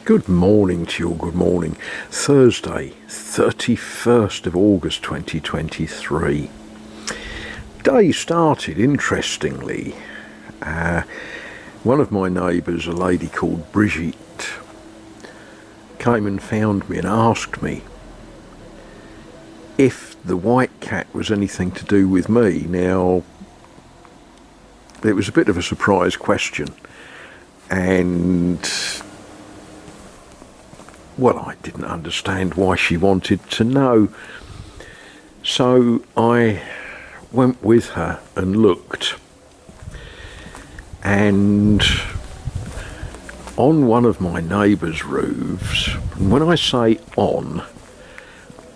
Good morning to you all, good morning. Thursday, 31st of August 2023. Day started interestingly. One of my neighbours, a lady called Brigitte, came and found me and asked me if the white cat was anything to do with me. Now, it was a bit of a surprise question, and well, I didn't understand why she wanted to know. So I went with her and looked. And on one of my neighbour's roofs, and when I say on,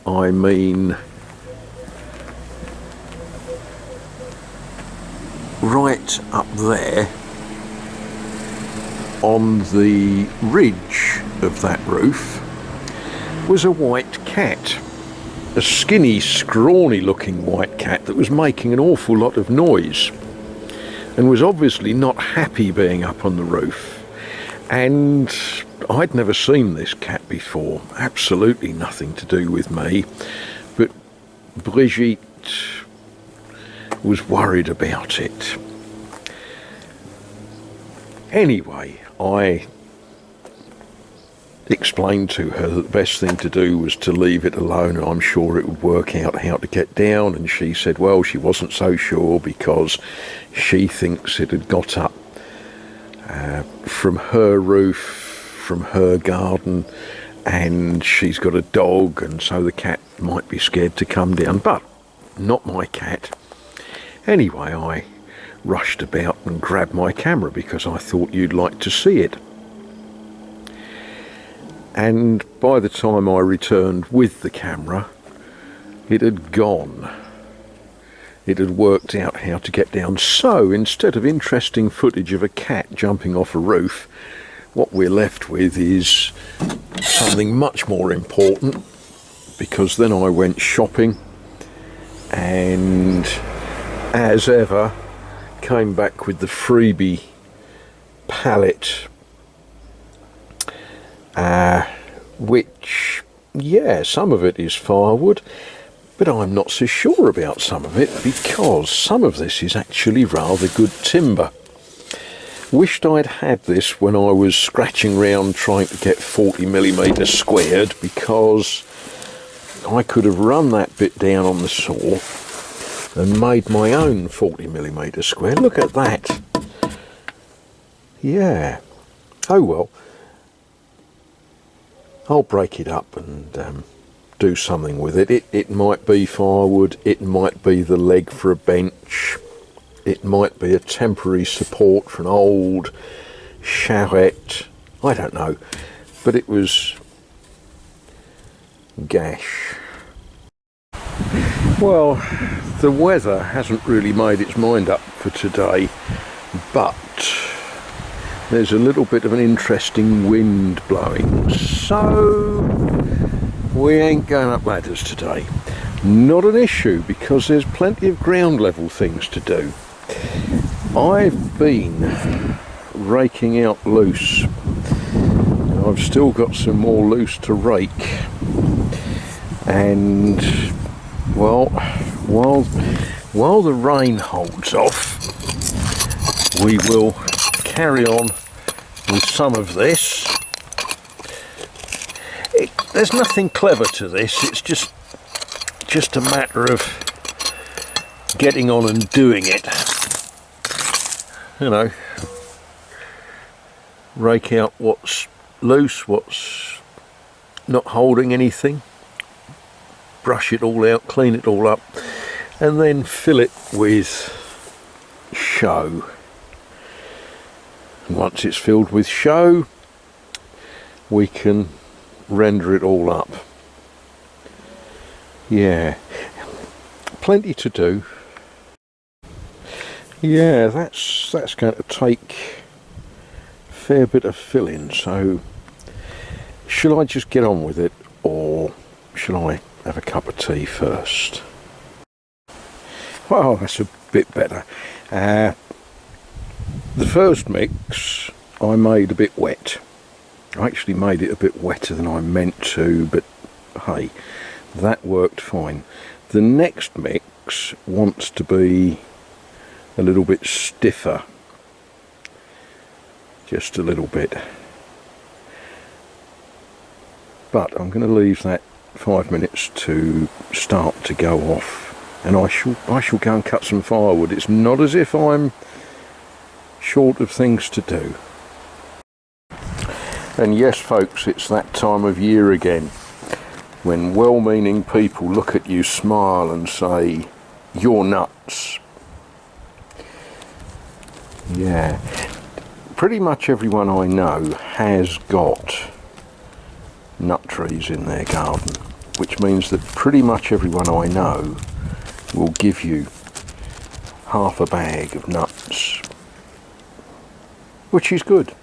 I mean right up there on the ridge of that roof was a white cat, a skinny, scrawny looking white cat that was making an awful lot of noise and was obviously not happy being up on the roof. And I'd never seen this cat before, absolutely nothing to do with me, but Brigitte was worried about it. Anyway, I explained to her that the best thing to do was to leave it alone, and I'm sure it would work out how to get down. And she said, well, she wasn't so sure because she thinks it had got up from her roof, from her garden, and she's got a dog, and so the cat might be scared to come down, but not my cat. Anyway, I rushed about and grabbed my camera because I thought you'd like to see it. And by the time I returned with the camera, it had gone. It had worked out how to get down. So instead of interesting footage of a cat jumping off a roof, what we're left with is something much more important, because then I went shopping and, as ever, came back with the freebie palette, which, yeah, some of it is firewood, but I'm not so sure about some of it, because some of this is actually rather good timber. Wished I'd had this when I was scratching round trying to get 40mm squared, because I could have run that bit down on the saw and made my own 40mm square. Look at that. Yeah. Oh well. I'll break it up and do something with it. It might be firewood, it might be the leg for a bench, it might be a temporary support for an old charrette, I don't know. But it was gash. Well, the weather hasn't really made its mind up for today, but there's a little bit of an interesting wind blowing, so we ain't going up ladders today. Not an issue, because there's plenty of ground level things to do. I've been raking out loose, and I've still got some more loose to rake, and well, while the rain holds off, we will carry on with some of this. There's nothing clever to this, it's just a matter of getting on and doing it. You know, rake out what's loose, what's not holding anything, brush it all out, clean it all up, and then fill it with show. And once it's filled with show, we can render it all up. Yeah, plenty to do. Yeah, that's going to take a fair bit of filling, so shall I just get on with it, or shall I have a cup of tea first? Well, that's a bit better. The first mix I made a bit wet, I actually made it a bit wetter than I meant to, but hey, that worked fine. The next mix wants to be a little bit stiffer, just a little bit, but I'm going to leave that 5 minutes to start to go off, and I shall go and cut some firewood. It's not as if I'm short of things to do. And yes folks, it's that time of year again when well-meaning people look at you, smile and say, "You're nuts." Yeah, pretty much everyone I know has got nut trees in their garden, which means that pretty much everyone I know will give you half a bag of nuts, which is good.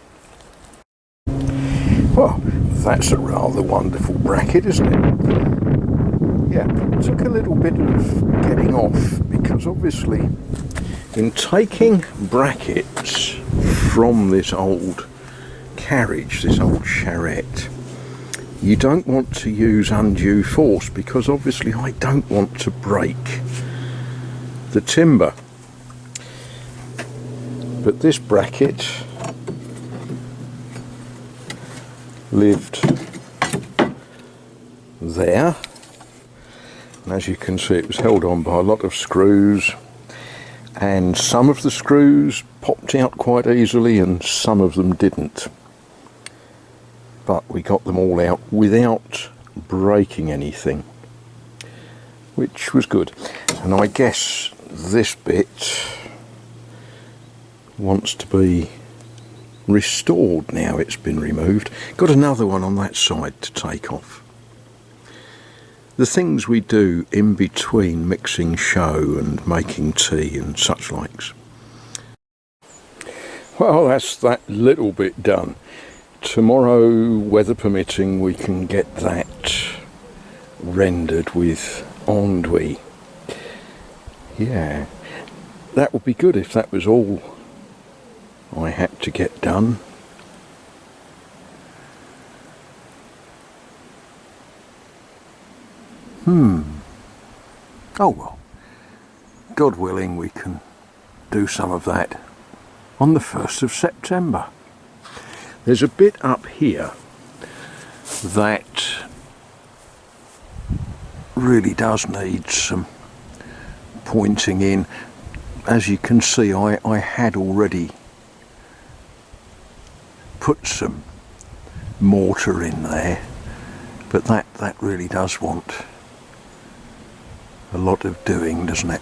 Well, that's a rather wonderful bracket, isn't it? Yeah, it took a little bit of getting off, because obviously in taking brackets from this old carriage, this old charrette, you don't want to use undue force, because obviously I don't want to break the timber. But this bracket lived there, and as you can see it was held on by a lot of screws, and some of the screws popped out quite easily and some of them didn't, but we got them all out without breaking anything, which was good. And I guess this bit wants to be restored now it's been removed. Got another one on that side to take off. The things we do in between mixing show and making tea and such likes. Well, that's that little bit done. Tomorrow, weather permitting, we can get that rendered with enduit. Yeah, that would be good if that was all I had to get done. Oh well, God willing, we can do some of that on the 1st of September. There's a bit up here that really does need some pointing in. As you can see, I had already put some mortar in there, but that really does want a lot of doing, doesn't it?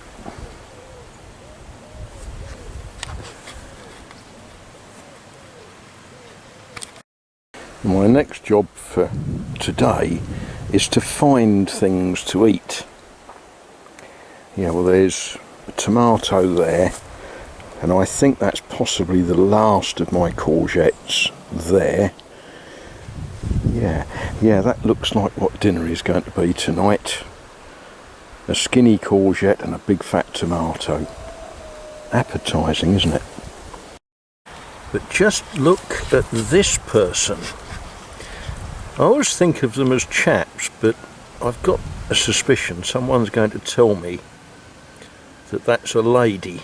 My next job for today is to find things to eat. Yeah, well, there's a tomato there, and I think that's possibly the last of my courgettes there. Yeah, that looks like what dinner is going to be tonight. A skinny courgette and a big fat tomato. Appetising, isn't it? But just look at this person. I always think of them as chaps, but I've got a suspicion someone's going to tell me that that's a lady.